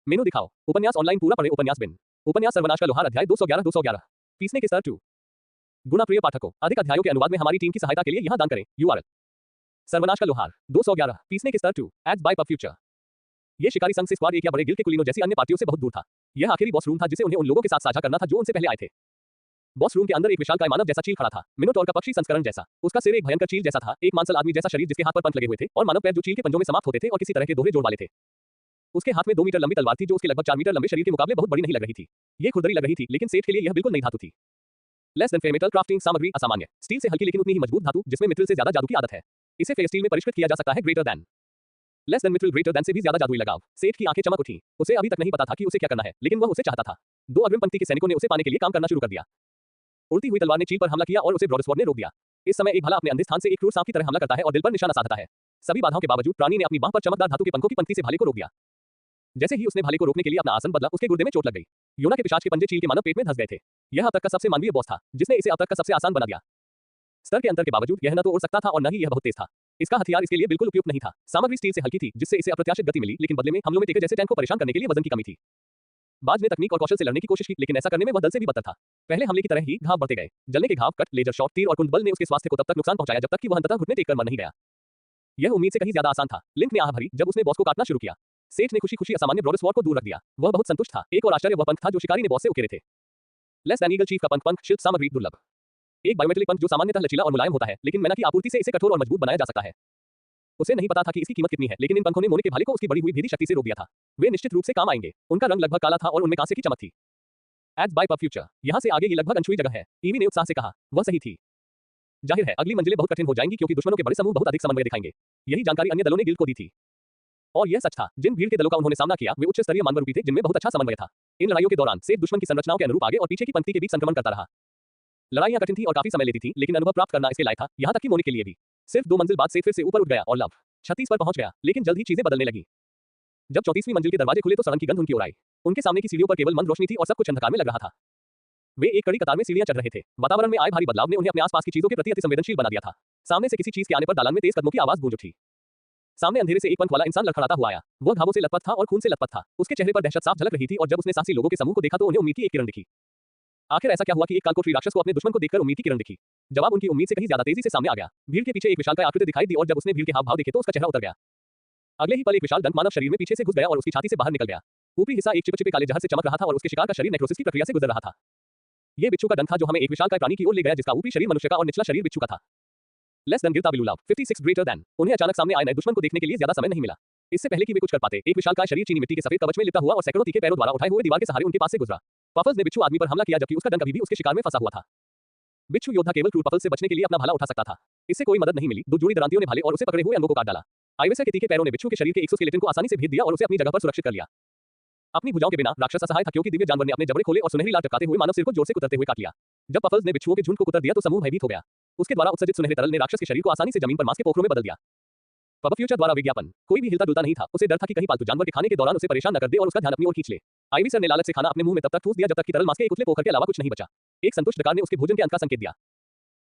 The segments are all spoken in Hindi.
मेनू दिखाओ। उपन्यास ऑनलाइन पूरा पढ़े। उपन्यास बिन। उपन्यास सर्वनाश का लोहार अध्याय 211 पीसने के स्तर 2। गुणा प्रिय पाठकों, अधिक अध्यायों के अनुवाद में हमारी टीम की सहायता के लिए यहां दान करें। URL सर्वनाश का लोहार 211 पीसने के स्तर 2 एड्स बाय पब फ्यूचर। ये शिकारी संघ से स्क्वाड एक या बड़े गिल्ड के कुलीनों जैसी अन्य पार्टियों से बहुत दूर था। यह आखिरी बॉस रूम था जिसे उन्हें उन लोगों के साथ साझा करना था जो उनसे पहले आए थे। बॉस रूम के अंदर एक विशालकाय मानव जैसा चील खड़ा था, मिनोटॉर का पक्षी संस्करण जैसा। उसका सिर एक भयंकर चील जैसा था, एक मांसल आदमी जैसा शरीर जिसके हाथ पर पंख लगे हुए थे और मानव पैर जो चील के पंजों में समाप्त होते थे और किसी तरह के दोहरे जोड़ वाले थे। उसके हाथ में 2 मीटर लंबी तलवार थी जो उसके लगभग 4 मीटर लंबे शरीर के मुकाबले बहुत बड़ी नहीं लग रही थी। ये खुरदरी लग रही थी, लेकिन सेठ के लिए यह बिल्कुल नई धातु थी। लेस देन फेमेटल क्राफ्टिंग सामग्री असामान्य, स्टील से हल्की लेकिन उतनी ही मजबूत धातु जिसमें मिथ्रिल से ज्यादा जादू की आदत है। इसे फेयर स्टील में परिष्कृत किया जा सकता है। Greater than less than Mithril, greater than से भी ज्यादा जादुई लगाव। सेठ की आंखें चमक उठी। उसे अभी तक नहीं पता था कि उसे क्या करना है, लेकिन वह उसे चाहता था। 2 अग्रिम पंक्ति के सैनिकों ने उसे पाने के लिए काम करना शुरू कर दिया। उड़ती हुई तलवार ने चील पर हमला किया और उसे ब्रॉडस्वॉर्ड ने रोक दिया। इस समय एक भाला अपने अंधे स्थान से एक क्रूर सांप की तरह हमला करता है और दिल पर निशाना साधता है। सभी बाधाओं के बावजूद प्राणी ने अपनी बांह पर चमकदार धातु के पंखों की पंक्ति से भाले को रोक दिया। जैसे ही उसने भाले को रोकने के लिए अपना आसन बदला, उसके गुर्दे में चोट लग गई। योना के पिशाच के पंजे चील के मानव पेट में धंस गए थे। यह अब तक का सबसे मानवीय बॉस था, जिसने इसे अब तक का सबसे आसान बना दिया। स्तर के अंतर के बावजूद यह न तो उड़ सकता था और न ही यह बहुत तेज था। इसका हथियार इसके लिए बिल्कुल उपयुक्त नहीं था। सामग्री स्टील से हल्की थी, जिससे इसे अप्रत्याशित गति मिली, लेकिन बदले में हमलों में टेके जैसे टैंक को परेशान करने के लिए वजन की कमी थी। बाज ने तकनीक और कौशल से लड़ने की कोशिश की, लेकिन ऐसा करने में वह दल से भी बदतर था। पहले हमले की तरह ही घाव बढ़ते गए। जलने के घाव, कट, लेजर शॉट, तीर और कुंड बल ने उसके स्वास्थ्य को तब तक नुकसान पहुंचाया जब तक कि वह अंततः घुटने टेककर मर नहीं गया। यह उम्मीद से कहीं ज्यादा आसान था। लिंक ने आह भरी जब उसने बॉस को काटना शुरू किया। सेठ ने खुशी-खुशी असामान्य ब्रॉडस्वॉर्ड को दूर रख दिया। वह बहुत संतुष्ट था। एक और आश्चर्य वह पंख था जो शिकारी ने बॉस से उकेरे थे। लेस दैन ईगल चीफ का पंख शिल्प सामग्री दुर्लभ। एक बायोमेट्रिक पंख जो सामान्यतः लचीला और मुलायम होता है, लेकिन मैना की आपूर्ति से इसे कठोर और मजबूत बनाया जा सकता है। उसे नहीं पता था कि इसकी कीमत कितनी है, लेकिन इन पंखों ने मोने के भाले को उसकी बढ़ी हुई भेदी शक्ति से रोक दिया था। वे निश्चित रूप से काम आएंगे। उनका रंग लगभग काला था और उनमें कांसे की चमक थी। Ads by PubFuture. यहाँ से आगे ही लगभग अनछुई जगह है। ईवी ने उत्साह से कहा। वह सही थी। जाहिर है अगली मंजिलें बहुत कठिन हो जाएंगी क्योंकि दुश्मनों के बड़े समूह बहुत अधिक समन्वय दिखाएंगे। यही जानकारी अन्य दलों ने गिल्ड को दी थी। और यह सच था। जिन भीड़ के दलों का उन्होंने सामना किया वे उच्च स्तरीय मानवरूपी थे जिनमें बहुत अच्छा समन्वय था। इन लड़ाइयों के दौरान सेठ दुश्मन की संरचनाओं के अनुरूप आगे और पीछे की पंक्ति के बीच संक्रमण करता रहा। लड़ाइयां कठिन थी और काफी समय लेती थी, लेकिन अनुभव प्राप्त करना इसके लायक था, यहाँ तक कि मोने के लिए भी। सिर्फ 2 मंजिल बाद सेठ फिर से ऊपर उठ गया और लव 36 पर पहुंच गया, लेकिन जल्द ही चीजें बदलने लगी। जब 34वीं मंजिल के दरवाजे खुले तो सड़न की गंध उनकी ओर आई। उनके सामने की सीढ़ियों पर केवल मंद रोशनी थी और सब कुछ अंधकार में लग रहा था। वे एक कड़ी कतार में सीढ़ियां चढ़ रहे थे। वातावरण में आए भारी बदलाव ने उन्हें अपने आसपास की चीजों के प्रति अति संवेदनशील बना दिया था। सामने से किसी चीज के आने पर दालान में तेज कदमों की आवाज गूंज उठी। सामने अंधेरे से एक पंख वाला इंसान लड़खड़ाता हुआ आया। वह घावों से लथपथ था और खून से लथपथ था। उसके चेहरे पर दहशत साफ झलक रही थी और जब उसने साहसी लोगों के समूह को देखा तो उन्हें उम्मीद की एक किरण दिखी। आखिर ऐसा क्या हुआ कि एक कालकोठरी राक्षस को अपने दुश्मन को देखकर उम्मीद की किरण दिखी? जवाब उनकी उम्मीद से कहीं ज्यादा तेजी से सामने आ गया। भीड़ के पीछे एक विशालकाय आकृति दिखाई दी और जब उसने भीड़ के हाव भाव देखे तो उसका चेहरा उतर गया। अगले ही पल एक विशाल दंत मानव शरीर में पीछे से घुस गया और उसकी छाती से बाहर निकल गया। ऊपरी हिस्सा एक चिपचिपे काले जहर से चमक रहा था और उसके शिकार का शरीर नेक्रोसिस की प्रक्रिया से गुजर रहा था। ये बिच्छू का डंक था जो हमें एक विशालकाय प्राणी की ओर ले गया जिसका ऊपरी शरीर मनुष्य का और निचला शरीर बिच्छू का था। लेस देन गिरता बिलूलाव 56 ग्रेटर देन। उन्हें अचानक सामने आए नए दुश्मन को देखने के लिए ज्यादा समय नहीं मिला। इससे पहले कि वे कुछ कर पाते, एक विशालकाय शरीर चीनी मिट्टी के सफेद कवच में लिपटा हुआ और सैकड़ों तीखे पैरों द्वारा उठाए हुए दीवार के सहारे उनके पास से गुजरा। पफल्स ने बिच्छू आदमी पर हमला किया जबकि उसका डंक अभी भी उसके शिकार में फंसा हुआ था। बिच्छू योद्धा केवल क्रूर पफल्स से बचने के लिए अपना भाला उठा सकता था। इससे कोई मदद नहीं मिली। 2 जोड़ी दरांतियों ने भाले और उसे पकड़े हुए अंगों को काट डाला। आइवेसर के तीखे पैरों ने बिच्छू के शरीर के एक्सोस्केलेटन को आसानी से भेद दिया और उसे अपनी जगह पर सुरक्षित कर लिया। अपनी भुजाओं के बिना राक्षस असहाय था क्योंकि दिव्य जानवर ने अपने जबड़े खोले और सुनहरी लाल टपकाते हुए मानव सिर को जोर से कुतरते हुए काट लिया। जब पफल्स ने बिच्छुओं के झुंड को कुतर दिया तो समूह भयभीत हो गया। उसके द्वारा उत्सर्जित सुनहरे तरल ने राक्षस के शरीर को आसानी से जमीन पर मांस के पोखरों में बदल दिया। पब फ्यूचर द्वारा विज्ञापन। कोई भी हिलता डुलता नहीं था। उसे डर था कि कहीं पालतू जानवर के खाने के दौरान उसे परेशान न कर दे और उसका ध्यान अपनी ओर खींच ले। आईवी सर ने लालच से खाना अपने मुंह में तब तक ठूस दिया जब तक कि तरल मांस के एक उतले पोखर के अलावा कुछ नहीं बचा। एक संतुष्ट डकार ने उसके भोजन के अंत का संकेत दिया।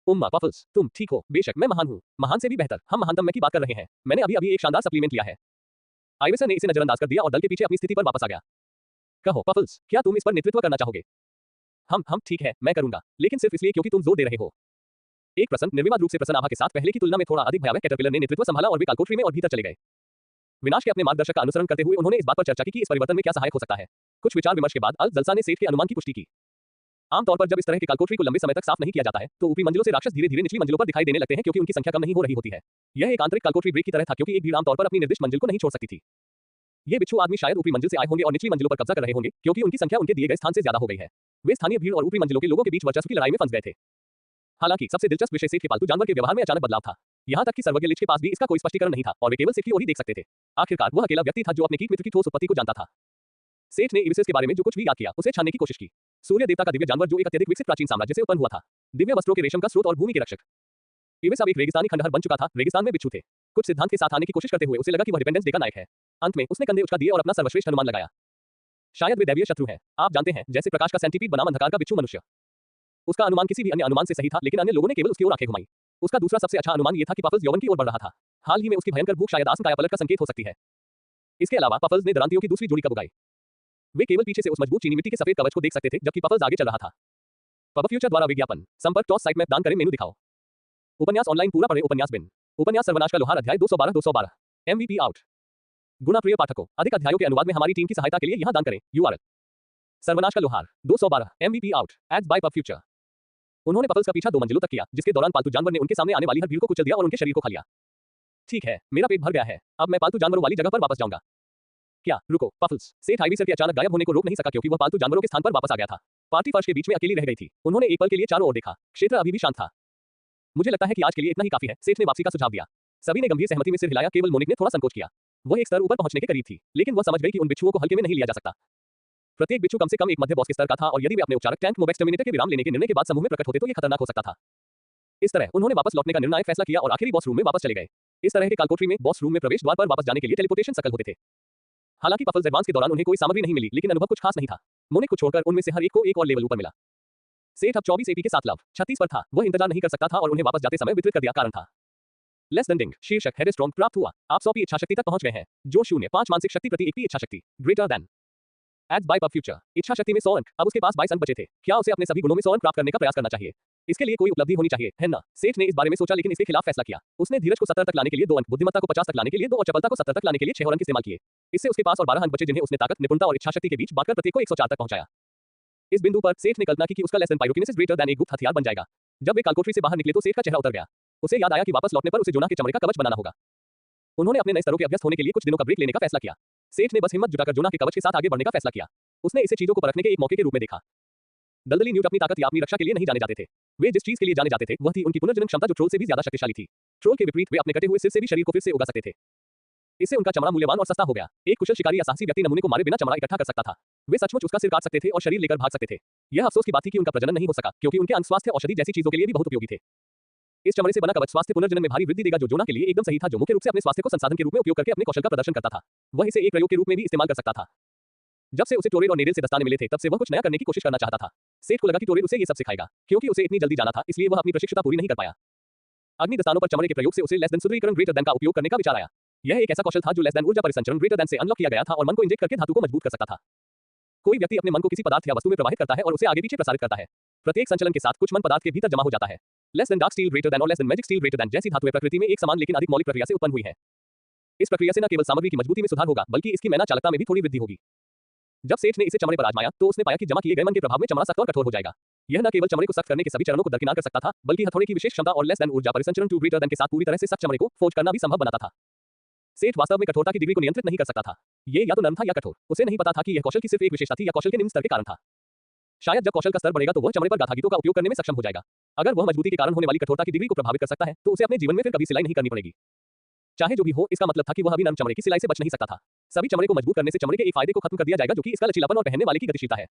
उम्मा पफल्स, तुम ठीक हो। बेशक मैं महान हूँ, महान से भी बेहतर। हम महानतम में की बात कर रहे हैं। मैंने अभी एक शानदार सप्लीमेंट लिया है। आइवेसर ने इसे नजरअंदाज कर दिया और दल के पीछे अपनी स्थिति पर वापस आ गया। कहो पफल्स, क्या तुम इस पर नेतृत्व करना चाहोगे? हम ठीक है, मैं करूंगा, लेकिन सिर्फ इसलिए क्योंकि तुम जोर दे रहे हो। एक प्रसन्न निर्विवाद रूप से प्रसन्न आभा के साथ पहले की तुलना में थोड़ा अधिक भयावह कैटरपिलर ने नेतृत्व संभाला और वे कालकोठरी में और भीतर चले गए। विनाश के अपने मार्गदर्शक का अनुसरण करते हुए उन्होंने इस बात पर चर्चा की कि इस परिवर्तन में क्या सहायक हो सकता है। कुछ विचार विमर्श के बाद अल जलसा ने सेठ के अनुमान की पुष्टि की। आमतौर पर जब इस तरह के कालकोठरी को लंबे समय तक साफ नहीं किया जाता है तो ऊपरी मंजिलों से राक्षस धीरे धीरे निचली मंजिलों पर दिखाई देने लगते हैं क्योंकि उनकी संख्या कम नहीं हो रही होती है। यह एक आंतरिक कालकोठरी ब्रेक की तरह था क्योंकि एक भीड़ आमतौर पर अपनी निर्दिष्ट मंजिल को नहीं छोड़ सकती थी। ये बिच्छू आदमी शायद ऊपरी मंजिल से आए होंगे और निचली मंजिलों पर कब्जा कर रहे होंगे क्योंकि उनकी संख्या उनके दिए गए स्थान से ज्यादा हो गई है। वे स्थानीय भीड़ और ऊपरी मंजिलों के लोगों के बीच वर्चस्व की लड़ाई में फंस गए थे। हालांकि सबसे दिलचस्प विषय सेठ के पालतू जानवर के व्यवहार में अचानक बदलाव था। यहाँ तक कि सर्वज्ञ लिच के पास भी इसका कोई स्पष्टीकरण नहीं था और वे केवल सेठ की ओर ही देख सकते थे। आखिरकार वह अकेला व्यक्ति था जो अपने कीट मित्र की ठोस उत्पत्ति को जानता था। सेठ ने इविसिस के बारे में जो कुछ भी याद किया उसे छानने की कोशिश की। सूर्य देवता का दिव्य जानवर जो एक अत्यधिक विकसित प्राचीन साम्राज्य से उत्पन्न हुआ था। दिव्य वस्त्रों के रेशम का स्रोत और भूमि के रक्षक। इविस अब एक रेगिस्तानी खंडहर बन चुका था। रेगिस्तान में बिच्छू थे। कुछ सिद्धांत के साथ आने की कोशिश करते हुए उसे लगा कि वह डिपेंडेंस डे का नायक है। अंत में उसने कंधे उचका दिए और अपना सर्वश्रेष्ठ अनुमान लगाया। शायद वे दैवीय शत्रु हैं। आप जानते हैं, जैसे प्रकाश का सेंटीपीड बनाम अंधकार का बिच्छू मनुष्य। उसका अनुमान किसी भी अन्य अनुमान से सही था, लेकिन अन्य लोगों ने केवल उसकी ओर आंखें घुमाई। उसका दूसरा सबसे अच्छा अनुमान यह था कि पफल्स यौवन की ओर बढ़ रहा था। हाल ही में उसकी भयंकर भूख शायद आसन कायापलट का संकेत हो सकती है। इसके अलावा पफल्स ने दरांतियों की दूसरी जोड़ी कब उगाई। वे केवल पीछे से उस मजबूत चीनी मिट्टी के सफेद कवच को देख सकते थे जबकि पफल्स आगे चल रहा था। पब फ्यूचर द्वारा विज्ञापन संपर्क टॉस साइट मैप दान करें मेनू दिखाओ। उपन्यास ऑनलाइन पूरा पढ़े उपन्यास बिन उपन्यास सर्वनाश का लोहार अध्याय 212 MVP आउट। गुना प्रिय पाठकों, अधिक अध्यायों के अनुवाद में हमारी टीम की सहायता के लिए यहां दान करें URL। सर्वनाश का लोहार 212 MVP out ads by PubFuture. उन्होंने पफल्स का पीछा 2 मंजिलों तक किया जिसके दौरान पालतू जानवर ने उनके सामने आने वाली हर भीड़ को कुचल दिया और उनके शरीर को खा लिया। ठीक है, मेरा पेट भर गया है, अब मैं पालतू जानवरों वाली जगह पर वापस जाऊंगा। क्या रुको पफल्स। सेठ हाईवीसर के अचानक गायब होने को रोक नहीं सका क्योंकि वह पालतू जानवरों के स्थान पर वापस आ गया था। पार्टी फर्श के बीच में अकेली रह गई थी। उन्होंने एक पल के लिए चारों ओर देखा। क्षेत्र अभी भी शांत था। मुझे लगता है कि आज के लिए इतना ही काफी है, सेठ ने वापसी का सुझाव दिया। सभी ने गंभीर सहमति में सिर हिलाया, केवल मोनिक ने थोड़ा संकोच किया। वह एक स्तर ऊपर पहुंचने के करीब थी, लेकिन वह समझ गई कि उन बिच्छुओं को हल्के में नहीं लिया जा सकता। प्रत्येक बिच्छू कम से कम एक मध्य बॉस के स्तर का था और यदि वे अपने उपचारक टैंक मोब एक्सटर्मिनेटर के विराम लेने के निर्णय के बाद समूह में प्रकट होते तो यह खतरनाक हो सकता था। इस तरह उन्होंने वापस लौटने का निर्णायक फैसला किया और आखिरी बॉस रूम में वापस चले गए। इस तरह के कालकोठरी में बॉस रूम में प्रवेश द्वार पर वापस जाने के लिए टेलीपोर्टेशन सकल होते थे। हालांकि पफल्स एडवांस के दौरान उन्हें कोई सामग्री नहीं मिली, लेकिन अनुभव कुछ खास नहीं था। मोनिक को छोड़कर उनमें से हर एक को एक और लेवल ऊपर मिला। सेठ अब 24 AP के साथ लव 36 पर था। वह इंतजार नहीं कर सकता था और उन्हें वापस जाते समय वितरित कर दिया। कारण था लेस देन डिंग शीर्षक हेडस्ट्रॉम प्राप्त हुआ। आप 100 इच्छा शक्ति तक पहुंच गए हैं जो 0.5 मानसिक शक्ति प्रति 1 इच्छा शक्ति greater than ads by PubFuture. इच्छा शक्ति में 100 अंक, अब उसके पास 22 अंक बचे थे। क्या उसे अपने सभी गुणों में 100 अंक प्राप्त करने का प्रयास करना चाहिए? इसके लिए कोई उपलब्धि होनी चाहिए, है ना? सेठ ने इस बारे में सोचा लेकिन इसके खिलाफ फैसला किया। उसने धीरज को 70 तक लाने के लिए 2 अंक, बुद्धिमत्ता को 50 तक लाने के लिए 2 और चपलता को 70 तक लाने के लिए 6 अंक इस्तेमाल किए। इससे उसके पास और 12 अंक बचे जिन्हें उसने ताकत, निपुणता और इच्छा शक्ति के बीच बांटकर प्रत्येक को 104 तक पहुंचाया। इस बिंदु पर सेठ ने कल्पना की कि उसका लेसन पायरोकिनेसिस ग्रेटर देन एक गुप्त हथियार बन जाएगा। जब वे कालकोठरी से बाहर निकले तो सेठ का चेहरा उतर गया। उसे याद आया कि वापस लौटने पर उसे जोना के चमड़े का कवच बनाना होगा। उन्होंने अपने नए स्तरों के अभ्यस्त होने के लिए कुछ दिनों का ब्रेक लेने का फैसला किया। सेठ ने बस हिम्मत जुटाकर जोना के कवच के साथ आगे बढ़ने का फैसला किया। उसने इसे चीजों को परखने के एक मौके के रूप में देखा। दलदली न्यूट अपनी ताकत या अपनी रक्षा के लिए नहीं जाने जाते थे। वे जिस चीज के लिए जाने जाते थे वह थी उनकी पुनर्जनन क्षमता जो ट्रोल से भी ज्यादा शक्तिशाली थी। ट्रोल के विपरीत वे अपने कटे हुए सिर से भी शरीर को फिर से उगा सकते थे। इससे उनका चमड़ा मूल्यवान और सस्ता हो गया। एक कुशल शिकारी या साहसी व्यक्ति नमूने को मारे बिना चमड़ा इकट्ठा कर सकता था। वे सचमुच उसका सिर काट सकते थे और शरीर लेकर भाग सकते थे। यह अफसोस की बात थी कि उनका प्रजनन नहीं हो सका क्योंकि उनके अंग स्वास्थ्य औषधि जैसी चीजों के लिए भी बहुत उपयोगी थे। इस चमड़े से बना कवच स्वास्थ्य पुनर्जनन में भारी वृद्धि देगा जो जोना के लिए एकदम सही था, जो मुख्य रूप से अपने स्वास्थ्य को संसाधन के रूप में उपयोग करके अपने कौशल का प्रदर्शन करता था। वह इसे एक प्रयोग के रूप में भी इस्तेमाल कर सकता था। जब से उसे टोरेल और नेडल से दस्ताने मिले थे तब से वह कुछ नया करने की कोशिश करना चाहता था। सेठ को लगा कि टोरेल उसे ये सब सिखाएगा। क्योंकि उसे इतनी जल्दी जाना था इसलिए वह अपनी प्रशिक्षुता पूरी नहीं कर पाया। अग्नि दस्तानों पर चमड़े के प्रयोग से उसे लेस देन सुदृढ़ीकरण ग्रेटर देन का उपयोग करने का विचार आया। यह एक ऐसा कौशल था जो लेस देन ऊर्जा परिसंचरण ग्रेटर देन से अनलॉक किया गया था और मन को इंजेक्ट करके धातु को मजबूत कर सकता था। कोई व्यक्ति अपने मन को किसी पदार्थ या वस्तु में प्रवाहित करता है और उसे आगे पीछे प्रसारित करता है। प्रत्येक संचलन के साथ कुछ मन पदार्थ के भीतर जमा हो जाता है। Less than dark steel greater than और less than magic steel greater than जैसी धातुएं प्रकृति में एक समान लेकिन अधिक मौलिक प्रक्रिया से उत्पन्न हुई है। इस प्रक्रिया से न केवल सामग्री की मजबूती में सुधार होगा बल्कि इसकी मैना चालकता में भी थोड़ी वृद्धि होगी। जब सेठ ने इसे चमड़े पर आजमाया तो उसने पाया कि जमा किए गए मन के प्रभाव में चमड़ा सख्त और कठोर हो जाएगा। यह न केवल चमड़े को सख्त करने के सभी चरणों को दरकिनार कर सकता था बल्कि हथौड़े की विशेष क्षमता और लेस देन ऊर्जा परिसंचरण टू ग्रेटर देन के साथ पूरी तरह से सख्त चमड़े को फोर्ज करना भी संभव बनाता था। सेठ वास्तव में कठोरता की डिग्री को नियंत्रित नहीं कर सकता था। ये या तो नरम था या कठोर। उसे नहीं पता था कि यह कौशल की सिर्फ एक विशेषता थी या कौशल के निम्न स्तर के कारण था। शायद जब कौशल का स्तर बढ़ेगा तो वह चमड़े पर गाथा गीतों का उपयोग करने में सक्षम हो जाएगा। अगर वह मजबूती के कारण होने वाली कठोरता की डिग्री को प्रभावित कर सकता है तो उसे अपने जीवन में फिर कभी सिलाई नहीं करनी पड़ेगी। चाहे जो भी हो, इसका मतलब था कि वह अभी नरम चमड़े की सिलाई से बच नहीं सकता था। सभी चमड़े को मजबूत करने से चमड़े के एक फायदे को खत्म कर दिया जाएगा जो कि इसका लचीलापन और पहनने वाले की गतिशीलता है।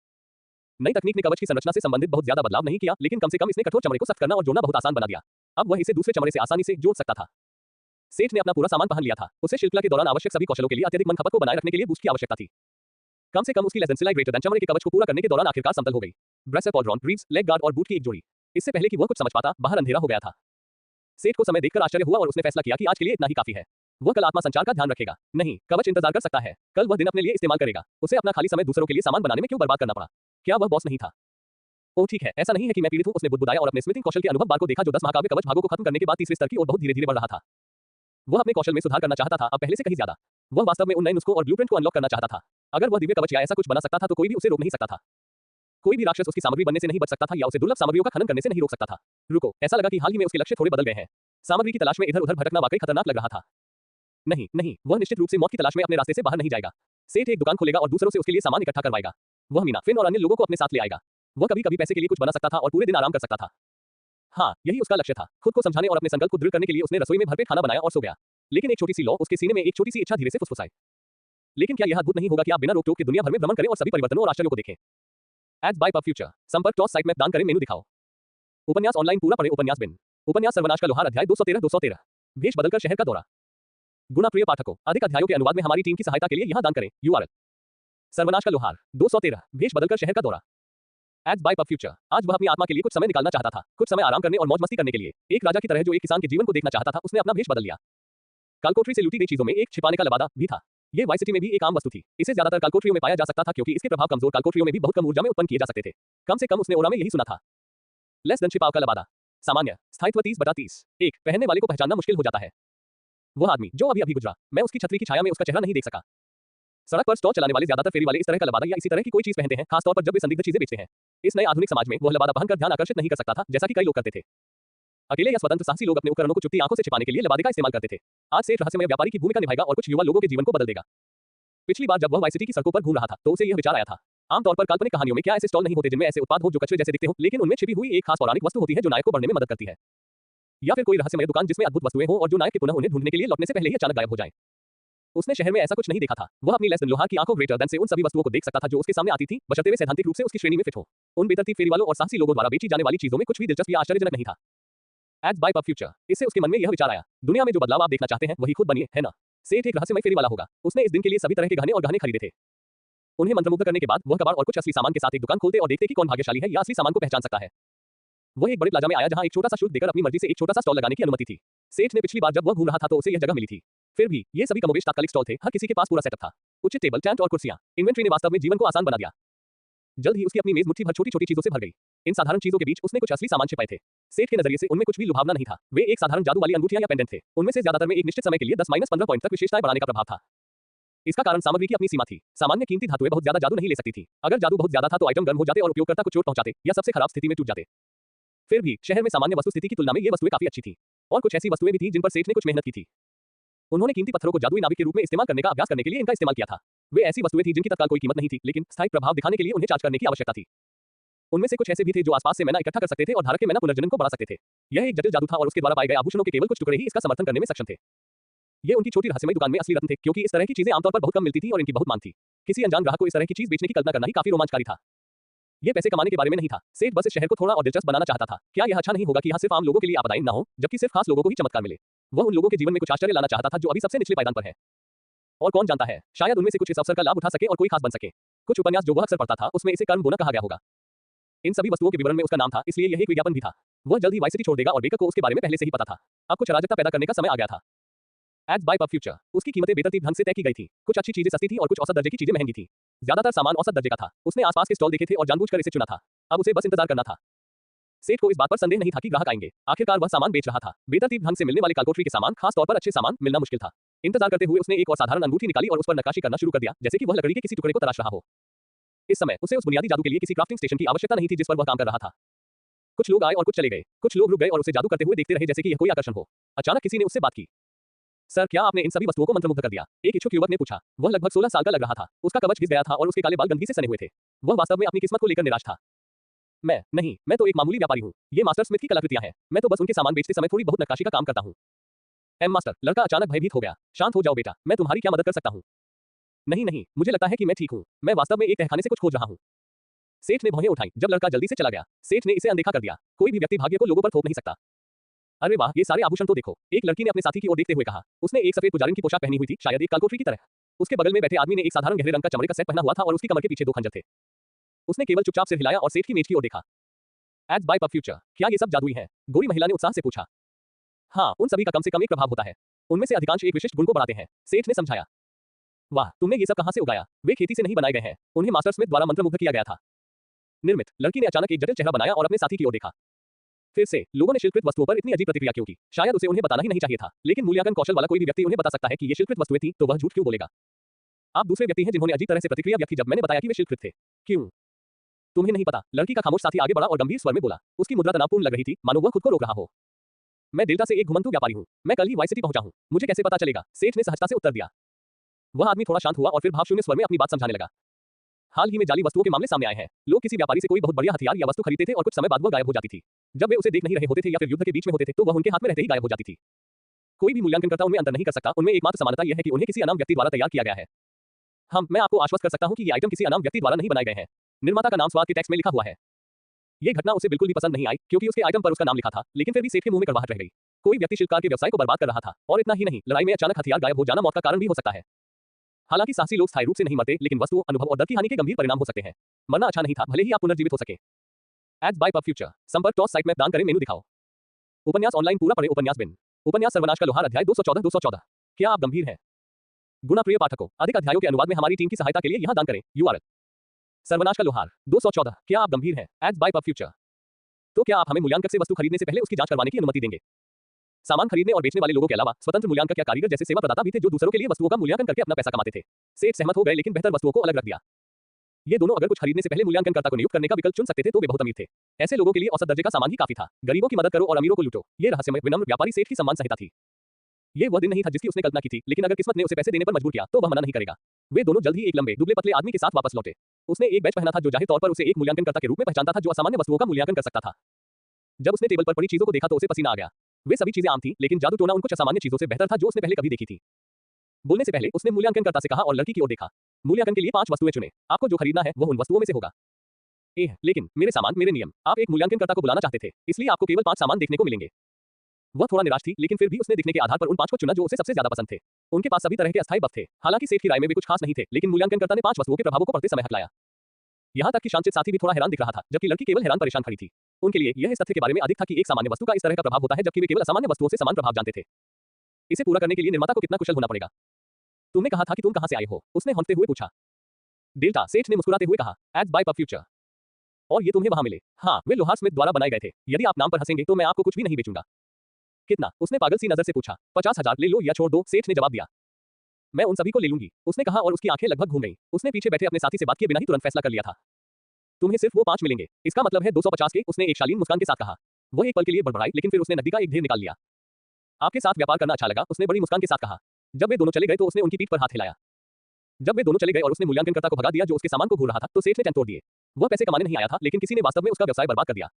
नई तकनीक ने कवच की संरचना से संबंधित बहुत ज्यादा बदलाव नहीं किया, लेकिन कम से कम इसने कठोर चमड़े को सख्त करना और जोड़ना बहुत आसान बना दिया। अब वह इसे दूसरे चमड़े से आसानी से जोड़ सकता था। सेठ ने अपना पूरा सामान पहन लिया था। उसे शिल्पकला के दौरान आवश्यक सभी कौशलों के लिए अत्यधिक मन खपत को बनाए रखने के लिए बूस्ट की आवश्यकता थी। कम से कम उसकी लेस देन सिलाई ग्रेटर देन चमड़े के कवच को पूरा करने के दौरान आखिरकार समतल हो गई। ब्रेसअप और ड्रॉन ग्रीव्स, लेग गार्ड और बूट की एक जोड़ी। इससे पहले कि वह कुछ समझ पाता बाहर अंधेरा हो गया था। सेठ को समय देखकर आश्चर्य हुआ और उसने फैसला किया कि आज के लिए इतना ही काफी है। वह कल आत्मा संचार का ध्यान रखेगा। नहीं, कवच इंतजार कर सकता है। कल वह दिन अपने लिए इस्तेमाल करेगा। उसे अपना खाली समय दूसरों के लिए सामान बनाने में क्यों बर्बाद करना पड़ा? क्या वह बॉस नहीं था? ओह ठीक है, ऐसा नहीं है कि मैं पीड़ित हूं। उसने बुदबुदाया और अपने स्मिथिंग कौशल के अनुभव बार को देखा जो 10 महाकाव्य कवच भागों को खत्म करने के बाद तीसरे स्तर की ओर बहुत धीरे-धीरे बढ़ रहा था। वह अपने कौशल में सुधार करना चाहता था, अब पहले से कहीं ज्यादा। वह वास्तव में उन नए नुस्खों और ब्लूप्रिंट को अनलॉक करना चाहता था। अगर वह दिव्य कवच या ऐसा कुछ बना सकता था तो कोई भी उसे रोक नहीं सकता था। कोई भी राक्षस उसकी सामग्री बनने से नहीं बच सकता था या उसे दुर्लभ सामग्रियों का खनन करने से नहीं रोक सकता था। रुको, ऐसा लगा कि हाल ही में उसके लक्ष्य थोड़े बदल गए हैं। सामग्री की तलाश में इधर-उधर भटकना वाकई खतरनाक लग रहा था। नहीं नहीं, वह निश्चित रूप से मौत की तलाश में अपने रास्ते से बाहर नहीं जाएगा। सेठ एक दुकान खोलेगा और दूसरों से उसके लिए सामान इकट्ठा करवाएगा। वह मीना, फिन और अन्य लोगों को अपने साथ ले आएगा। वह कभी-कभी पैसे के लिए कुछ बना सकता था और पूरे दिन आराम कर सकता था। हाँ, यही उसका लक्ष्य था। खुद को समझाने और अपने संकल्प को दृढ़ करने के लिए उसने रसोई में भरपेट खाना बनाया और सो गया। लेकिन एक छोटी सी लौ उसके सीने में एक छोटी सी इच्छा धीरे से फुसफुसाई। लेकिन क्या यह अद्भुत नहीं होगा कि आप बिना रोक-टोक के दुनिया भर में भ्रमण करें और सभी परिवर्तनों और आश्चर्यों को देखें? Ads by PubFuture. संपर्क टॉस साइट मैप दान करें मेनू दिखाओ। उपन्यास ऑनलाइन पूरा पढ़े उपन्यास बिन उपन्यास सर्वनाश का लोहार अध्याय 213 भेष बदलकर शहर का दौरा। गुना प्रिय पाठकों, अधिक अध्यायों के अनुवाद में हमारी टीम की सहायता के लिए यहां दान करें URL। सर्वनाश का लोहार 213 भेष बदलकर शहर का दौरा। Ads by PubFuture. आज वह अपनी आत्मा के लिए कुछ समय निकालना चाहता था, कुछ समय आराम करने और मौज मस्ती करने के लिए। एक राजा की तरह जो एक किसान के जीवन को देखना चाहता था, उसने अपना भेष बदल लिया। कालकोठरी से लूटी गई चीजों में एक छिपाने का लबादा भी था। ये वाई सिटी में भी एक आम वस्तु थी। इसे ज्यादातर कालकोठरियों में पाया जा सकता था क्योंकि इसके प्रभाव कमजोर कालकोठरियों में भी बहुत कम ऊर्जा में उत्पन्न किए जा सकते थे। कम से कम उसने ओरा में यही सुना था। लेस देन छिपाव का लबादा। सामान्य स्थायित्व 30/30। एक पहनने वाले को पहचानना मुश्किल हो जाता है। वह आदमी जो अभी अभी गुजरा, मैं उसकी छतरी की छाया में उसका चेहरा नहीं देख सका। सड़क पर स्टॉल चलाने वाले ज्यादातर फेरी वाले इस तरह का लबादा या इसी तरह की कोई चीज पहनते हैं, खासतौर पर जब वे संदिग्ध चीजें बेचते हैं। इस नए आधुनिक समाज में वह लबादा पहनकर ध्यान आकर्षित नहीं कर सकता था, जैसा कि कई लोग करते थे। अकेले या स्वतंत्र साहसी लोग अपने उपकरणों को चुपती आंखों से छिपाने के लिए लबादे का इस्तेमाल करते थे। आज सेठ रहस्यमय व्यापारी की भूमिका निभाएगा और कुछ युवा लोगों के जीवन को बदल देगा। पिछली बार जब वह वाई सिटी की सड़कों पर घूम रहा था, तो उसे यह विचार आया था। आमतौर पर काल्पनिक कहानियों में क्या ऐसे स्टॉल नहीं होते जिनमें ऐसे उत्पाद हो जो कचरे जैसे दिखते हो, लेकिन उनमें छिपी हुई एक खास पौराणिक वस्तु होती है जो नायक को बढ़ने में मदद करती है। या फिर कोई रहस्यमय दुकान जिसमें अद्भुत वस्तुएं हो और जो नायक के पुनः उन्हें ढूंढने के लिए लौटने से पहले ही अचानक गायब हो जाए। उसने शहर में ऐसा कुछ नहीं देखा था। वह अपनी लेस देन लोहा की आंखों ग्रेटर देन से उन सभी वस्तुओं को देख सकता था जो उसके सामने आती थी, बशर्ते वे सैद्धांतिक रूप से उसकी श्रेणी में फिट हो। उन बेतरतीब फेरी वालों और साहसी लोगों द्वारा बेची जाने वाली चीजों में कुछ भी दिलचस्प या आश्चर्यजनक नहीं था। Ads by PubFuture. इससे उसके मन में यह विचार आया, दुनिया में जो बदलाव आप देखना चाहते हैं वही खुद बनिए, है ना? सेठ एक रहस्यमय फेरी वाला होगा। उसने इस दिन के लिए सभी तरह के गहने खरीदे थे। उन्हें मंत्रमुग्ध करने के बाद वह कबाड़ और कुछ असली सामान के साथ एक दुकान खोलते और देखते कि कौन भाग्यशाली है या असली सामान को पहचान सकता है। वह एक बड़े प्लाजा में आया जहां एक छोटा सा शुल्क देकर अपनी मर्जी से एक छोटा सा स्टॉल लगाने की अनुमति थी। सेठ ने पिछली बार जब वह घूम रहा था तो उसे यह जगह मिली थी। फिर भी ये सभी कमोबेश तात्कालिक स्टॉल थे, हर किसी के पास पूरा सेटअप था। उचित टेबल, टेंट और कुर्सियां। इन्वेंट्री ने वास्तव में जीवन को आसान बना दिया। जल्द ही उसकी अपनी मेज मुट्ठी भर छोटी-छोटी चीजों से भर गई। इन साधारण चीजों के बीच उसने कुछ असली सामान छिपाए थे। सेठ के नजरिए से उनमें कुछ भी लुभावना नहीं था। वे एक साधारण जादू वाली अंगूठियां या पेंडेंट थे। उनमें से ज्यादातर में एक निश्चित समय के लिए 10-15 पॉइंट तक विशेषताएं बढ़ाने का प्रभाव था। इसका कारण सामग्री की अपनी सीमा थी। सामान्य कीमती धातुएं बहुत ज्यादा जादू नहीं ले सकती थी। अगर जादू बहुत ज्यादा था तो आइटम गर्म हो जाते और उपयोगकर्ता को चोट पहुंचाते या सबसे खराब स्थिति में टूट जाते। फिर भी शहर में सामान्य वस्तु स्थिति की तुलना में ये वस्तुएं काफी अच्छी थी। और कुछ ऐसी वस्तुएं भी थी जिन पर सेठ ने कुछ मेहनत की थी। उन्होंने कीमती पत्थरों को जादुई नाविक के रूप में इस्तेमाल करने का अभ्यास करने के लिए इनका इस्तेमाल किया था। वे ऐसी वस्तुएं थी जिनकी तत्काल कोई कीमत नहीं थी, लेकिन स्थायी प्रभाव दिखाने के लिए उन्हें चार्ज करने की आवश्यकता थी। उनमें से कुछ ऐसे भी थे जो आसपास से मैना इकट्ठा कर सकते थे और धारक के मैना पुनर्जनन को बढ़ा सकते थे। यह एक जटिल जादू था और उसके द्वारा पाए गए आभूषणों के केवल कुछ टुकड़े ही इसका समर्थन करने में सक्षम थे। ये उनकी छोटी रहस्यमय दुकान में असली रत्न थे, क्योंकि इस तरह की चीजें आमतौर पर बहुत कम मिलती थी और इनकी बहुत मांग थी। किसी अनजान ग्राहक को इस तरह की चीज बेचने की कल्पना करना ही काफी रोमांचकारी था। ये पैसे कमाने के बारे में नहीं था। सेठ बस इस शहर को थोड़ा और दिलचस्प बनाना चाहता था। क्या यह अच्छा नहीं होगा कि यहाँ सिर्फ आम लोगों के लिए आपदाएं न हो, जबकि सिर्फ खास लोगों को ही चमत्कार मिले? वह उन लोगों के जीवन में कुछ आश्चर्य लाना चाहता था जो अभी सबसे निचले पायदान पर है। और कौन जानता है, शायद उनमें से कुछ इस अवसर का लाभ उठा सके और कोई खास बन सके। कुछ उपन्यास जो वह अक्सर पढ़ता था उसमें इसे कर्म बोना कहा गया होगा। इन सभी वस्तुओं के विवरण में उसका नाम था, इसलिए यह एक विज्ञापन भी था। वह जल्द ही वाई सिटी छोड़ देगा और बेकर को उसके बारे में पहले से ही पता था। अब कुछ अराजकता पैदा करने का समय आ गया था। Ads by PubFuture. उसकी कीमतें बेतरतीब ढंग से तय की गई थी। कुछ अच्छी चीजें सस्ती थी और कुछ औसत दर्जे की चीजें महंगी थी। ज्यादातर सामान औसत दर्जे का था। उसने आसपास के स्टॉल देखे थे और जानबूझकर इसे चुना था। अब उसे बस इंतजार करना था। सेठ को इस बात पर संदेह नहीं था कि ग्राहक आएंगे। आखिरकार वह सामान बेच रहा था। बेतरतीब ढंग से मिलने वाले कालकोठरी के सामान, खास तौर पर अच्छे सामान, मिलना मुश्किल था। इंतजार करते हुए उसने एक और साधारण अंगूठी निकाली और उस पर नक्काशी करना शुरू कर दिया, जैसे कि वह लकड़ी के किसी टुकड़े को तराश रहा हो। इस समय उसे उस बुनियादी जादू के लिए किसी क्राफ्टिंग स्टेशन की आवश्यकता नहीं थी जिस पर वह काम कर रहा था। कुछ लोग आए और कुछ चले गए। कुछ लोग रुक गए और उसे जादू करते हुए देखते रहे जैसे कि यह कोई आकर्षण हो। अचानक किसी ने उससे बात की। सर, क्या आपने इन सभी वस्तुओं को मंत्रमुग्ध कर दिया? एक इच्छुक युवक ने पूछा। वह लगभग 16 साल का लग रहा था। उसका कवच घिस गया था और उसके काले बाल गंदगी से सने हुए थे। वह वास्तव में अपनी किस्मत को लेकर निराश था। मैं तो एक मामूली व्यापारी हूँ। ये मास्टर स्मिथ की कलाकृतियां हैं। मैं तो बस उनके सामान बेचते समय थोड़ी बहुत नक्काशी का काम करता हूँ। मास्टर, लड़का अचानक भयभीत हो गया। शांत हो जाओ बेटा, मैं तुम्हारी क्या मदद कर सकता हूँ? नहीं, मुझे लगता है कि मैं ठीक हूँ। मैं वास्तव में एक तहखाने से कुछ खोज रहा हूँ। सेठ ने भौहें उठाई जब लड़का जल्दी से चला गया। सेठ ने इसे अनदेखा कर दिया। कोई भी व्यक्ति भाग्य को लोगों पर थोप नहीं सकता। अरे वाह, ये सारे आभूषण तो देखो, एक लड़की ने अपने साथी की ओर देखते हुए कहा। उसने एक सफेद पुजारिन की पोशाक पहनी हुई थी, शायद एक कालकोठरी की तरह। उसके बगल में बैठे आदमी ने एक साधारण गहरे रंग का चमड़े का सेट पहना हुआ था और उसकी कमर के पीछे 2 खंजर थे। उसने केवल चुपचाप सिर हिलाया और सेठ की मेज की ओर देखा। Ads by PubFuture. क्या ये सब जादुई है? गोरी महिला ने उत्साह से पूछा। हाँ, उन सभी का कम से कम एक प्रभाव होता है। उनमें से अधिकांश एक विशिष्ट गुण को बढ़ाते हैं, सेठ ने समझाया। वाह, तुमने ये सब कहां से उगाया? वे खेती से नहीं बनाए गए हैं। उन्हें मास्टर स्मिथ द्वारा मंत्रमुग्ध किया गया था। निर्मित। लड़की ने अचानक एक जटिल चेहरा बनाया और अपने साथी की ओर देखा। फिर से लोगों ने शिल्पकृत वस्तुओं पर इतनी अजीब प्रतिक्रिया क्यों की? शायद उसे उन्हें बताना ही नहीं चाहिए था, लेकिन मूल्यांकन कौशल वाला कोई भी व्यक्ति उन्हें बता सकता है कि ये शिल्पकृत वस्तुएं थीं, तो वह झूठ क्यों बोलेगा? आप दूसरे व्यक्ति हैं जिन्होंने अजीब तरह से प्रतिक्रिया व्यक्त की जब मैंने बताया कि वे शिल्पकृत थे। क्यों? तुम्हें नहीं पता? लड़की का खामोश साथी आगे बढ़ा और गंभीर स्वर में बोला। उसकी मुद्रा तनावपूर्ण लग रही थी, मानो वह खुद को रोक रहा हो। मैं डेल्टा से एक घुमंतु व्यापारी हूँ। मैं कल ही वाई सिटी पहुंचा हूँ। मुझे कैसे पता चलेगा? सेठ ने सहजता से उत्तर दिया। वह आदमी थोड़ा शांत हुआ और फिर भावशून्य स्वर में अपनी बात समझाने लगा। हाल ही में जाली वस्तुओं के मामले सामने आए हैं। लोग किसी व्यापारी से कोई बहुत बढ़िया हथियार या वस्तु खरीदते थे और कुछ समय बाद वह गायब हो जाती थी। जब वे उसे देख नहीं रहे होते थे या फिर युद्ध के बीच में होते थे तो वह उनके हाथ में रहते ही गायब हो जाती थी। कोई भी मूल्यांकनकर्ता उनमें अंतर नहीं कर सकता। उनमें एकमात्र समानता यह है कि उन्हें किसी अनाम व्यक्ति द्वारा तैयार किया गया है। मैं आपको आश्वस्त कर सकता हूं कि ये आइटम किसी अनाम व्यक्ति द्वारा नहीं बनाए गए हैं। निर्माता का नाम स्वाद के टेक्स्ट में लिखा हुआ है। ये घटना उसे बिल्कुल भी पसंद नहीं आई क्योंकि उसके आइटम पर उसका नाम लिखा था, लेकिन फिर भी सेठ के मुंह में कड़वाहट रह गई। कोई व्यक्ति शिल्पकार के व्यवसाय को बर्बाद कर रहा था, और इतना ही नहीं, लड़ाई में अचानक हथियार गायब हो जाना मौत का कारण भी हो सकता है। हालांकि साहसी लोग स्थायी रूप से नहीं मरते, लेकिन वस्तु, अनुभव और डर की हानि के गंभीर परिणाम हो सकते हैं। मरना अच्छा नहीं था, भले ही आप पुनर्जीवित हो सके। Ads by PubFuture. संपर्क टॉस साइट में दान करें, मेनू दिखाओ। उपन्यास ऑनलाइन पूरा पढ़े। उपन्यास बिन। उपन्यास सर्वनाश का लोहार, अध्याय 214। क्या आप गंभीर हैं? गुणा प्रिय पाठकों, अधिक अध्यायों के अनुवाद में हमारी टीम की सहायता के लिए यहाँ दान करें। URL सर्वनाश का लोहार 214। क्या आप गंभीर हैं? Ads by PubFuture. तो क्या आप हमें मूल्यांकन से वस्तु खरीदने से पहले उसकी जांच करवाने की अनुमति देंगे? सामान खरीदने और बेचने वाले लोगों के अलावा स्वतंत्र मूल्यांकन या कारीगर जैसे सेवा प्रदाता भी थे जो दूसरों के लिए वस्तुओं का मूल्यांकन करके अपना पैसा कमाते थे। सेठ सहमत हो गए लेकिन बेहतर वस्तुओं को अलग रख दिया। ये दोनों अगर कुछ खरीदने से पहले मूल्यांकनकर्ता को नियुक्त करने का विकल्प चुन सकते थे तो वे बहुत अमीर थे। ऐसे लोगों के लिए औसत दर्जे का सामान ही काफी था। गरीबों की मदद करो और अमीरों को लूटो। ये रहस्यमय विनम्र व्यापारी सेठ की सम्मान संहिता थी। ये वह दिन नहीं था जिसकी उसने कल्पना की थी, लेकिन अगर किस्मत ने उसे पैसे देने पर मजबूर किया तो वह मना नहीं करेगा। वे दोनों जल्द ही एक लंबे दुबले पतले आदमी के साथ वापस लौटे। उसने एक बैच पहना था जो जाहिर तौर पर उसे एक मूल्यांकनकर्ता के रूप में पहचानता था जो असामान्य वस्तुओं का मूल्यांकन कर सकता था। जब उसने टेबल पर पड़ी चीजों को देखा तो उसे पसीना आ गया। वे सभी चीजें आम थीं, लेकिन जादू टोना उन कुछ असामान्य चीजों से बेहतर था जो उसने पहले कभी देखी थी। बोलने से पहले उसने मूल्यांकनकर्ता से कहा और लड़की की ओर देखा। मूल्यांकन के लिए 5 वस्तुएं चुनें। आपको जो खरीदना है वह उन वस्तुओं में से होगा। लेकिन मेरे सामान मेरे नियम। आप एक मूल्यांकनकर्ता को बुलाना चाहते थे, इसलिए आपको केवल 5 सामान देखने को मिलेंगे। वह थोड़ा निराश थी, लेकिन फिर भी उसने दिखने के आधार पर उन 5 को चुना जो उसे सबसे ज्यादा पसंद थे। उनके पास सभी तरह के अस्थायी बफ थे। हालांकि सेठ की राय में वे कुछ खास नहीं थे, लेकिन मूल्यांकनकर्ता ने 5 वस्तुओं के प्रभावों को पढ़ते समय हकलाया। यहाँ तक कि शांतित साथी भी थोड़ा हैरान दिख रहा था, जबकि लड़की केवल हैरान परेशान खड़ी थी। उनके लिए यह इस तथ्य के बारे में अधिक था कि एक सामान्य वस्तु का इस तरह का प्रभाव होता है, जबकि वे केवल असामान्य वस्तुओं से समान प्रभाव जानते थे। इसे पूरा करने के लिए निर्माता को कितना कुशल होना पड़ेगा। तुमने कहा था कि तुम कहां से आए हो? उसने हंसते हुए पूछा। डेल्टा, सेठ ने मुस्कुराते हुए कहा। Ads by PubFuture. और ये तुम्हें वहां मिले? हाँ, वे लोहार स्मिथ द्वारा बनाए गए थे। यदि आप नाम पर हंसेंगे तो मैं आपको कुछ भी नहीं बेचूंगा। कितना? उसने पागल सी नजर से पूछा। 50,000 ले लो या छोड़ दो, सेठ ने जवाब दिया। मैं उन सभी को ले लूंगी, उसने कहा और उसकी आंखें लगभग घूम गईं। उसने पीछे बैठे अपने साथी से बात किए बिना ही तुरंत फैसला कर लिया था। तुम्हें सिर्फ वो 5 मिलेंगे। इसका मतलब है 250 के, उसने एक शालीन मुस्कान के साथ कहा। वो एक पल के लिए बड़बड़ाई, लेकिन फिर उसने नकदी का एक ढेर निकाल लिया। आपके साथ व्यापार करना अच्छा लगा, उसने बड़ी मुस्कान के साथ कहा। जब वे दोनों चले गए तो उसने उनकी पीठ पर हाथ हिलाया। जब वे दोनों चले गए और उसने मूल्यांकनकर्ता को भगा दिया जो उसके सामान को घूर रहा था, तो सेठ ने चैन तोड़ दिए। वह पैसे कमाने नहीं आया था, लेकिन किसी ने वास्तव में उसका व्यवसाय बर्बाद कर दिया।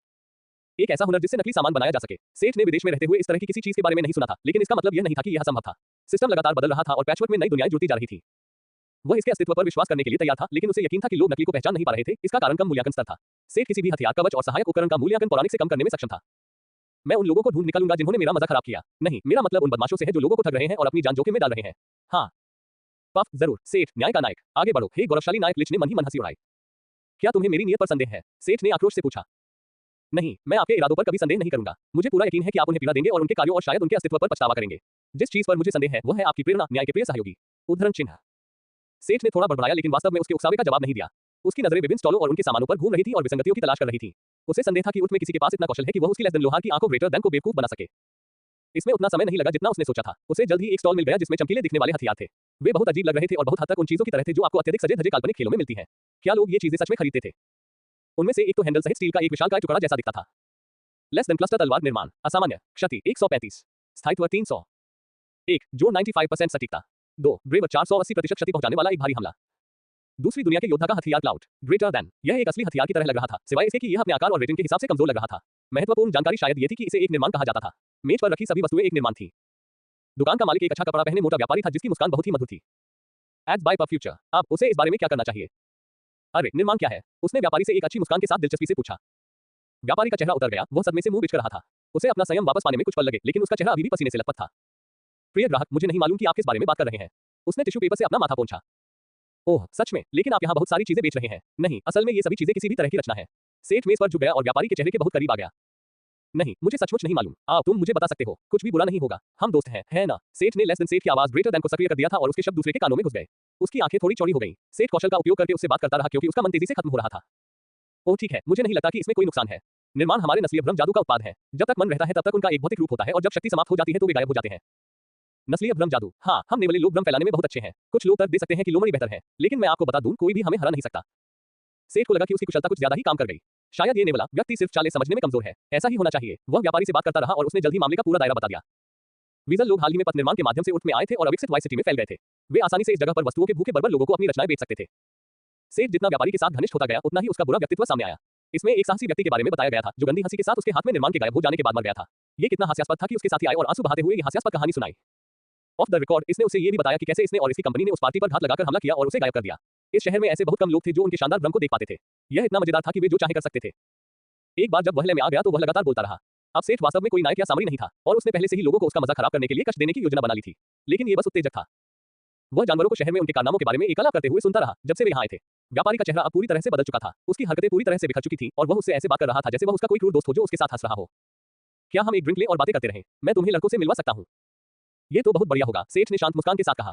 एक ऐसा हुनर जिससे नकली सामान बनाया जा सके। सेठ ने विदेश में रहते हुए इस तरह की किसी चीज के बारे में नहीं सुना था, लेकिन इसका मतलब यह नहीं था कि यह असंभव था। सिस्टम लगातार बदल रहा था और पैचवर्क में नई दुनियाएं जुड़ती जा रही थी। वह इसके अस्तित्व पर विश्वास करने के लिए तैयार था, लेकिन उसे यकीन था कि लोग नकली को पहचान नहीं पा रहे थे। इसका कारण कम मूल्यांकन स्तर था। सेठ किसी भी हथियार, कवच और सहायक उपकरण का मूल्यांकन पौराणिक से कम करने में सक्षम था। मैं उन लोगों को ढूंढ निकालूंगा जिन्होंने मेरा मजा खराब किया। नहीं, मेरा मतलब उन बदमाशों से है जो लोगों को ठग रहे हैं और अपनी जान जोखिम में डाल रहे हैं। हाँ, पफ, जरूर, सेठ, न्याय का नायक, आगे बढ़ो। हे गौरवशाली नायक, लिच ने मन ही मन हंसी उड़ाई। क्या तुम्हें मेरी नीयत पर संदेह है? सेठ ने आक्रोश से पूछा। नहीं, मैं आपके इरादों पर कभी संदेह नहीं करूंगा। मुझे पूरा यकीन है कि आप उन्हें पीड़ा देंगे और उनके कार्यों और शायद उनके अस्तित्व पर पछतावा करेंगे। जिस चीज पर मुझे संदेह है वह है आपकी प्रेरणा, न्याय के प्रिय सहयोगी। उद्धरण चिन्ह। सेठ ने थोड़ा बड़बड़ाया, लेकिन वास्तव में उसके उकसावे का जवाब नहीं दिया। उसकी नजरें विभिन्न स्टॉलों और उनके सामानों पर घूम रही थी और विसंगतियों की तलाश कर रही थी। उसे संदेह था कि उसमें किसी के पास इतना कौशल है कि वह उसकी लेस देन लोहार की आंखों ग्रेटर देन को बेवकूफ बना सके। इसमें उतना समय नहीं लगा जितना उसने सोचा था। उसे जल्द ही एक स्टॉल मिल गया जिसमें चमकीले दिखने वाले हथियार थे। वे बहुत अजीब लग रहे थे और बहुत हद तक उन चीजों की तरह थे जो आपको अत्यधिक सजे धजे काल्पनिक खेलों में मिलती हैं। क्या लोग ये चीजें सच में खरीदते थे? उनमें से एक तो हैंडल सहित स्टील का एक विशालकाय टुकड़ा जैसा दिखता था। लेस देन क्लस्टर तलवार निर्माण, असामान्य, क्षति 135, स्थायित्व 300, 1 जोड़ 95% सटीकता, 2 ब्रेव 480% क्षति पहुंचाने वाला एक भारी हमला। दूसरी दुनिया के योद्धा का हथियार क्लाउड, ग्रेटर देन। यह एक असली हथियार की तरह लग रहा था, सिवाय इसके कि यह अपने आकार और रेटिंग के हिसाब से कमजोर लग रहा था। महत्वपूर्ण जानकारी शायद ये थी कि इसे एक निर्माण कहा जाता था। मेज पर रखी सभी वस्तुएं एक निर्माण थी। दुकान का मालिक एक अच्छा कपड़ा पहने मोटा व्यापारी था जिसकी मुस्कान बहुत ही मधुर थी। Ads by PubFuture. अब उसे इस बारे में क्या करना चाहिए? अरे, निर्माण क्या है? उसने व्यापारी से एक अच्छी मुस्कान के साथ दिलचस्पी से पूछा। व्यापारी का चेहरा उतर गया, वह सदमे से मुंह बिचक रहा था। उसे अपना संयम वापस पाने में कुछ पल लगे, लेकिन उसका चेहरा अभी भी पसीने से लथपथ था। प्रिय ग्राहक, मुझे नहीं मालूम कि आप किस बारे में बात कर रहे हैं। उसने टिश्यू पेपर से अपना माथा पोंछा। ओह, सच में? लेकिन आप यहाँ बहुत सारी चीजें बेच रहे हैं। नहीं, असल में ये सभी चीजें किसी भी तरह की रचना है। सेठ मेज पर झुक गया और व्यापारी के चेहरे के बहुत करीब आ गया। नहीं, मुझे सचमुच नहीं मालूम। तुम मुझे बता सकते हो। कुछ भी बुरा नहीं होगा, हम दोस्त हैं, है ना? सेठ ने लेस देन सेठ की आवाज ग्रेटर देन को सक्रिय कर दिया था और उसके शब्द दूसरे के कानों में घुस गए। उसकी आंखें थोड़ी चौड़ी हो गईं। सेठ कौशल का उपयोग करके उससे बात करता रहा क्योंकि उसका मन तेजी से खत्म हो रहा था। ओह ठीक है, मुझे नहीं लगता कि इसमें कोई नुकसान है। निर्माण हमारे नस्लीय भ्रम जादू का उत्पाद है। जब तक मन रहता है तब तक उनका एक भौतिक रूप होता है और जब शक्ति समाप्त हो जाती है तो वे गायब हो जाते हैं। नस्लीय भ्रम जादू। हाँ, हम नेवले लोग भ्रम फैलाने में बहुत अच्छे हैं। कुछ लोग तर्क दे सकते हैं कि लोमड़ी बेहतर है, लेकिन मैं आपको बता दूं, कोई भी हमें हरा नहीं सकता। सेठ को लगा कि उसकी कुशलता कुछ ज्यादा ही काम कर गई। शायद ये नेवला व्यक्ति सिर्फ चालें समझने में कमजोर है। ऐसा ही होना चाहिए। वह व्यापारी से बात करता रहा और उसने जल्द ही मामले का पूरा दायरा बता दिया। वीजल लोग हाल ही में पथ निर्माण के माध्यम से उठ में आए थे और अविकसित वाई सिटी में फैल गए थे। वे आसानी से इस जगह पर वस्तुओं के भूखे बर्बर लोगों को अपनी रचनाएं बेच सकते थे। सेठ जितना व्यापारी के साथ घनिष्ठ होता गया उतना ही उसका बुरा व्यक्तित्व सामने आया। इसमें एक साहसी व्यक्ति के बारे में बताया गया था जो गंदी हंसी के साथ उसके हाथ में निर्माण के गायब हो जाने के बाद मर गया था। ये कितना हास्यास्पद था कि उसके साथी आए और आंसू बहाते हुए ये हास्यास्पद कहानी सुनाई। ऑफ द रिकॉर्ड इसने उसे ये भी बताया कि कैसे इसने और इसकी कंपनी ने उस पार्टी पर घात लगाकर हमला किया और उसे गायब कर दिया। इस शहर में ऐसे बहुत कम लोग थे जो उनके शानदार भ्रम को देख पाते थे। यह इतना मजेदार था कि वे जो चाहे कर सकते थे। एक बार जब वह लय में आ गया तो वह लगातार बोलता रहा। अब सेठ वास्तव में कोई नायक या सामरी नहीं था और उसने पहले से ही लोगों को उसका मजा खराब करने के लिए कष्ट देने की योजना बना ली थी। लेकिन ये बस उत्तेजक था। वह जानवरों को शहर में उनके कारनामों के बारे में एकलाप करते हुए सुनता रहा जब से वे यहाँ आए थे। व्यापारी का चेहरा अब पूरी तरह से बदल चुका था। उसकी हरकतें पूरी तरह से बिखर चुकी थीं और वह उससे ऐसे बात कर रहा था जैसे वह उसका कोई क्रूर दोस्त हो जो उसके साथ हंस रहा हो। क्या हम एक ड्रिंक लें और बातें करते रहें? मैं तुम्हें लड़कों से मिलवा सकता हूँ। ये तो बहुत बढ़िया होगा, सेठ ने शांत मुस्कान के साथ कहा।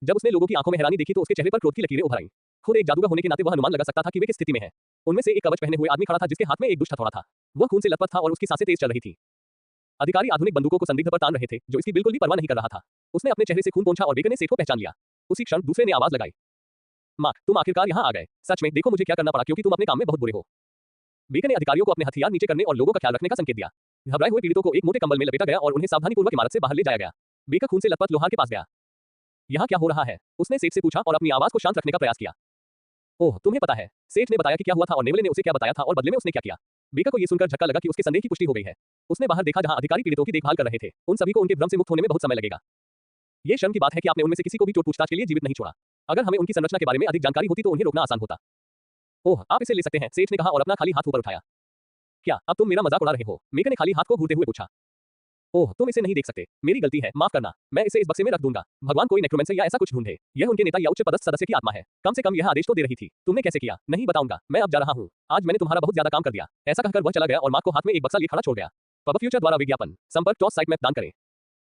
जब उसने लोगों की आंखों में हैरानी देखी तो उसके चेहरे पर क्रोध की लकीरें उभर आईं। खुद एक जादूगर होने के नाते वह अनुमान लगा सकता था कि वे किस स्थिति में है। उनमें से एक कवच पहने हुए आदमी खड़ा था जिसके हाथ में एक दुष्ट हथौड़ा था। वह खून से लथपथ था और उसकी सांसें तेज चल रही थी। अधिकारी आधुनिक बंदूकों को संदिग्ध पर तान रहे थे, जो इसकी बिल्कुल भी परवाह नहीं कर रहा था। उसने अपने चेहरे से खून पोंछा और बेकर ने सेठ को पहचान लिया। उसी क्षण दूसरे ने आवाज लगाई, मार्क, तुम आखिरकार यहाँ आ गए। सच में, देखो मुझे क्या करना पड़ा क्योंकि तुम अपने काम में बहुत बुरे हो। बेकर ने अधिकारियों को अपने हथियार नीचे करने और लोगों का ख्याल रखने का संकेत दिया। घबराए हुए पीड़ितों को एक मोटे कंबल में लपेटा गया और उन्हें सावधानीपूर्वक इमारत से बाहर ले जाया गया। बेकर खून से लथपथ लोहार के पास गया। यहाँ क्या हो रहा है? उसने सेठ से पूछा और अपनी आवाज को शांत रखने का प्रयास किया। ओह, तुम्हें पता है। सेठ ने बताया कि क्या हुआ था और नेवले ने उसे क्या बताया था और बदले में उसने क्या किया। बेकर को यह सुनकर झटका लगा कि उसके संदेह की पुष्टि हो गई है। उसने बाहर देखा जहां अधिकारी पीड़ितों की देखभाल कर रहे थे। उन सभी को उनके भ्रम से मुक्त होने में बहुत समय लगेगा। यह शर्म की बात है कि आपने उनमें से किसी को भी चोट पूछताछ के लिए जीवित नहीं छोड़ा। अगर हमें उनकी संरचना के बारे में अधिक जानकारी होती तो उन्हें रोकना आसान होता। ओह, आप इसे ले सकते हैं, सेठ ने कहा और अपना खाली हाथ ऊपर उठाया। क्या अब तुम मेरा मजाक उड़ा रहे हो? बेकर ने खाली हाथ को घूरते हुए पूछा। ओह, तुम इसे नहीं देख सकते। मेरी गलती है, माफ करना। मैं इसे इस बक्से में रख दूंगा। भगवान कोई नेक्रोमेंसर या ऐसा कुछ ढूंढे। यह उनके नेता या उच्च पदस्थ सदस्य की आत्मा है। कम से कम यह आदेश तो दे रही थी। तुमने कैसे किया? नहीं बताऊंगा। मैं अब जा रहा हूँ। आज मैंने तुम्हारा बहुत ज्यादा काम कर दिया। ऐसा कहकर वह चला गया और मार्क को हाथ में एक बक्सा लिए खड़ा छोड़ गया। पब फ्यूचर द्वारा विज्ञापन। संपर्क टॉस साइट मैप दान करें।